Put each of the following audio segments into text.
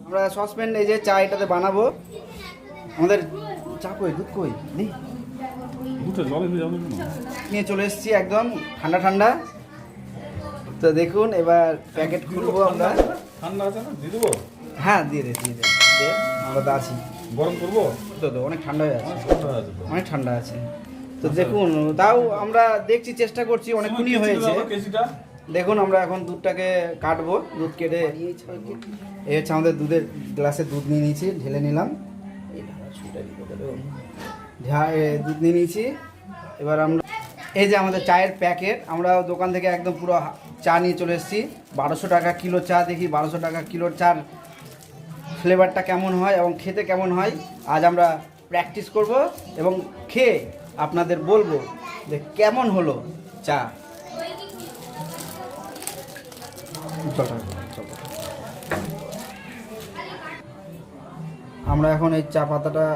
আমরা সসপ্যান এই যে চা এটাতে বানাবো। আমাদের চা কই, দুধ কই, নেই, নিয়ে চলে এসেছি একদম ঠান্ডা ঠান্ডা। তো দেখুন এবার প্যাকেট খুলবো আমরা। ঠান্ডা আছে না, দিয়ে দেবো? হ্যাঁ দিয়ে দে, আমরা তো আছি। গরম করবো তো অনেক ঠান্ডা হয়ে আছে, অনেক ঠান্ডা আছে। তো দেখুন তাও আমরা দেখছি, চেষ্টা করছি, অনেকক্ষণই হয়েছে। দেখুন আমরা এখন দুধটাকে কাটবো। দুধ কেটে এই হচ্ছে আমাদের দুধের গ্লাসে দুধ নিয়ে নিয়েছি, ঢেলে নিলাম। দুধ নিয়ে নিয়েছি। এবার আমরা এই যে আমাদের চায়ের প্যাকেট, আমরা দোকান থেকে একদম পুরো চা নিয়ে চলে এসেছি। 1200 টাকা কিলো চা। দেখি 1200 টাকা কিলোর চার ফ্লেভারটা কেমন হয় এবং খেতে কেমন হয়। আজ আমরা প্র্যাকটিস করব এবং খেয়ে আপনাদের বলবো যে কেমন হলো চা। আমরা এখন এই চা পাতাটা,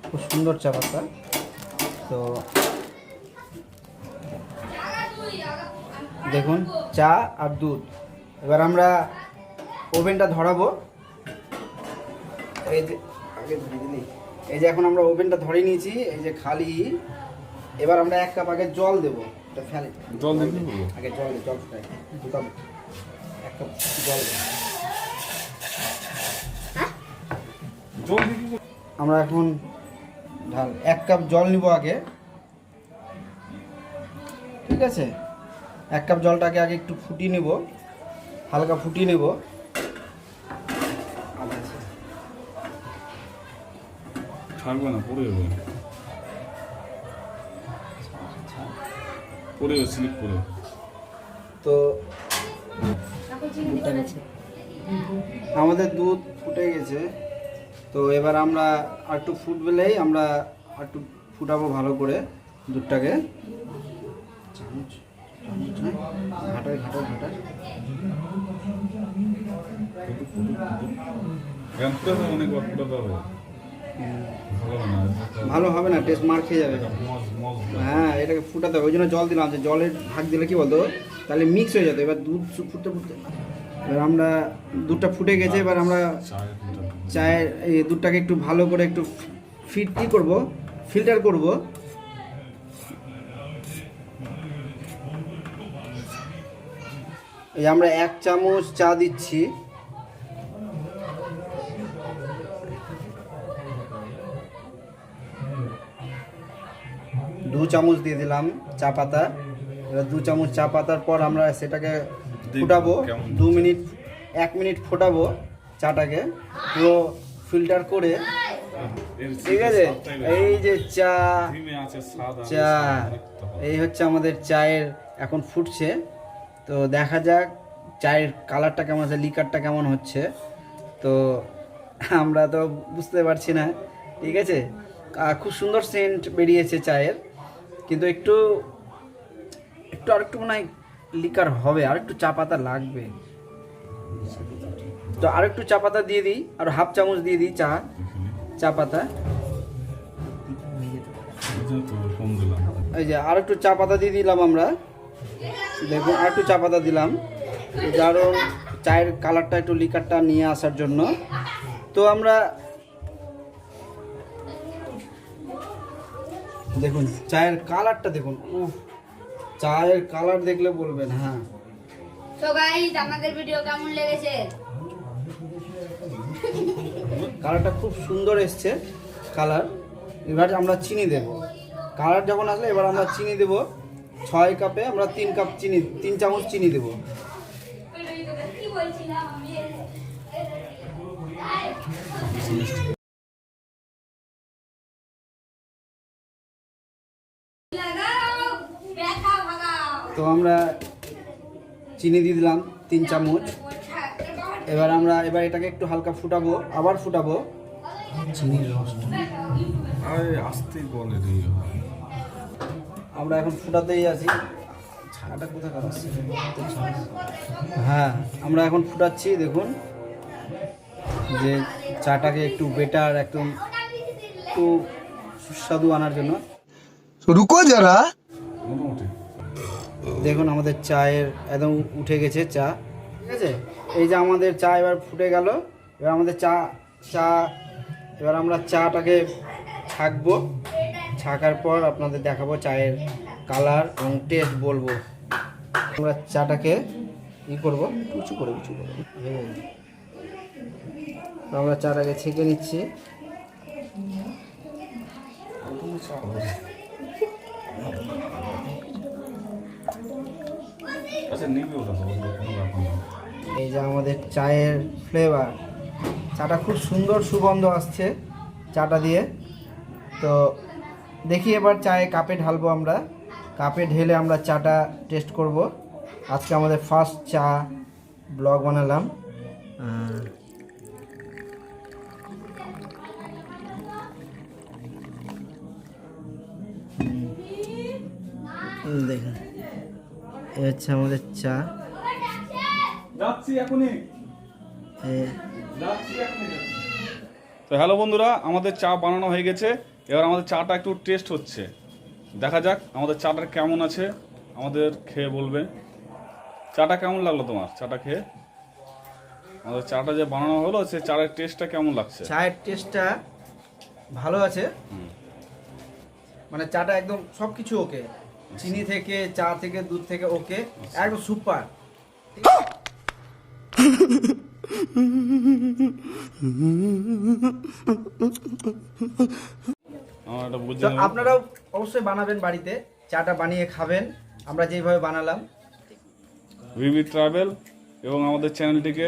খুব সুন্দর চা পাতা। তো দেখুন চা আর দুধ। এবার আমরা ওভেনটা ধরাবো। এই যে আগে ধরে দিলি, এই যে এখন আমরা ওভেনটা ধরে নিয়েছি, এই যে খালি। এবার আমরা 1 কাপ আগে জল দেবো। এটা ফেলে জল দেবো আগে, জল ফুটাই, 1 কাপ জল দেবো। আমরা এখন 1 কাপ জল নিব আগে, ঠিক আছে? 1 কাপ জলটাকে আগে একটু ফুটিয়ে নেব, হালকা ফুটিয়ে নেব। থাকবে না, পড়ে যাবে, পড়ে যাবে, স্লিপ করে। তো আমাদের দুধ ফুটে গেছে। তো এবার আমরা আর একটু ফুটবেলেই আমরা আর একটু ফুটাবো ভালো করে দুধটাকে। ঘাটায় ঘাটায় ঘাটায় ভালো হবে না, টেস্ট মার খেয়ে যাবে। হ্যাঁ এটাকে ফুটাতে হবে, ওই জন্য জল দিলাম। যে জলের ভাগ দিলে কি বলতো, তাহলে মিক্স হয়ে যেত। এবার দুধ ফুটতে ফুটতে এবার আমরা দুধটা ফুটে গেছে। এবার আমরা চায়ের এই দুধটাকে একটু ভালো করে একটু ফিল্টার করব। এই আমরা 1 চামচ চা দিচ্ছি। দু চামচ দিয়ে দিলাম চা পাতা। এবার 2 চামচ চা পাতার পর আমরা সেটাকে ফুটাবো 2 মিনিট, 1 মিনিট ফোটাবো চাটাকে পুরো ফিল্টার করে, ঠিক আছে? এই যে চা এই হচ্ছে আমাদের চায়ের এখন ফুটছে। তো দেখা যাক চায়ের কালারটা কেমন আছে, লিকারটা কেমন হচ্ছে। তো আমরা তো বুঝতে পারছি না, ঠিক আছে? খুব সুন্দর সেন্ট বেরিয়েছে চায়ের, কিন্তু একটু আরেকটু মনে হয় লিকার হবে, আর একটু চা পাতা লাগবে। তো আরেকটু চা পাতা দিয়ে দিই, আর 1/2 চামচ দিয়ে দিই চা পাতা। এই যে আর একটু চা পাতা দিয়ে দিলাম আমরা। দেখুন আর একটু চা পাতা দিলাম, কারণ চায়ের কালারটা একটু লিকারটা নিয়ে আসার জন্য। তো আমরা দেখুন চায়ের কালারটা দেখুন, চায়ের কালার দেখলে বলবেন। হ্যাঁ তো গাইস আমাদের ভিডিও কেমন লেগেছে? কালারটা খুব সুন্দর এসছে কালার। এবার আমরা চিনি দেব। কালার যখন আসলে এবার আমরা চিনি দেব। 6 কাপে আমরা 3 কাপ চিনি, 3 চামচ চিনি দেব। তো আমরা চিনি দিয়ে দিলাম 3 চামচ। এবার এটাকে একটু হালকা ফুটাবো, আবার ফুটাবো। চিনির রসটা আস্তে বলে রে, আমরা এখন ফুটাতেই আছি। ছানাটা কোথায় কাটছে? হ্যাঁ আমরা এখন ফুটাচ্ছি। দেখুন যে চাটাকে একটু বেটার, একটু সুস্বাদু আনার জন্য। রুকো যারা, দেখুন আমাদের চায়ের একদম উঠে গেছে চা। ঠিক আছে, এই যে আমাদের চা এবার ফুটে গেল। এবার আমাদের এবার আমরা চাটাকে ছাঁকবো। ছাঁকার পর আপনাদের দেখাবো চায়ের কালার এবং টেস্ট বলবো। আমরা চাটাকে করবো উঁচু করে তো আমরা চাটাকে ছেঁকে নিচ্ছি। আচ্ছা নিবি ওটা তো, কোনো ব্যাপার না। এই যে আমাদের চায়ের ফ্লেভার, চাটা খুব সুন্দর সুগন্ধ আসছে চাটা দিয়ে। তো দেখি এবার চায়ে কাপে ঢালবো। আমরা কাপে ঢেলে আমরা চাটা টেস্ট করব। আজকে আমাদের ফার্স্ট চা ব্লগ বানালাম। দেখুন এ হচ্ছে আমাদের চা। যাচ্ছি এখনই। তো হ্যালো বন্ধুরা, আমাদের চা বানানো হয়ে গেছে। এবার আমাদের চাটা একটু টেস্ট হচ্ছে, দেখা যাক আমাদের চাটা কেমন আছে। আমাদের খেয়ে বলবে চাটা কেমন লাগলো তোমার। চাটা খেয়ে আমাদের চাটা যে বানানো হলো, সে চায়ের টেস্টটা কেমন লাগছে? চায়ের টেস্টটা ভালো আছে, মানে চাটা একদম সব কিছু ওকে, চিনি থেকে চা থেকে দুধ থেকে ওকে, একদম সুপার। তো আপনারাও অবশ্যই বানাবেন বাড়িতে, চাটা বানিয়ে খাবেন আমরা যেভাবে বানালাম। ভিভি ট্রাভেল এবং আমাদের চ্যানেলটিকে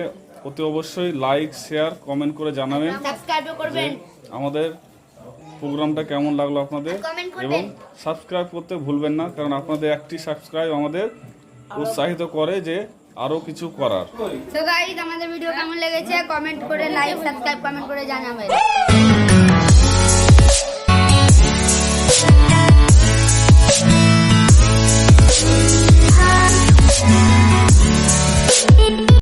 অতি অবশ্যই লাইক শেয়ার কমেন্ট করে জানাবেন। সাবস্ক্রাইব করবেন, আমাদের প্রোগ্রামটা কেমন লাগলো আপনাদের, কমেন্ট করবেন এবং সাবস্ক্রাইব করতে ভুলবেন না, কারণ আপনাদের একটি সাবস্ক্রাইব আমাদের উৎসাহিত করে যে আরো কিছু করার। তো গাইস আমাদের ভিডিও কেমন লেগেছে কমেন্ট করে, লাইক সাবস্ক্রাইব কমেন্ট করে জানাবেন।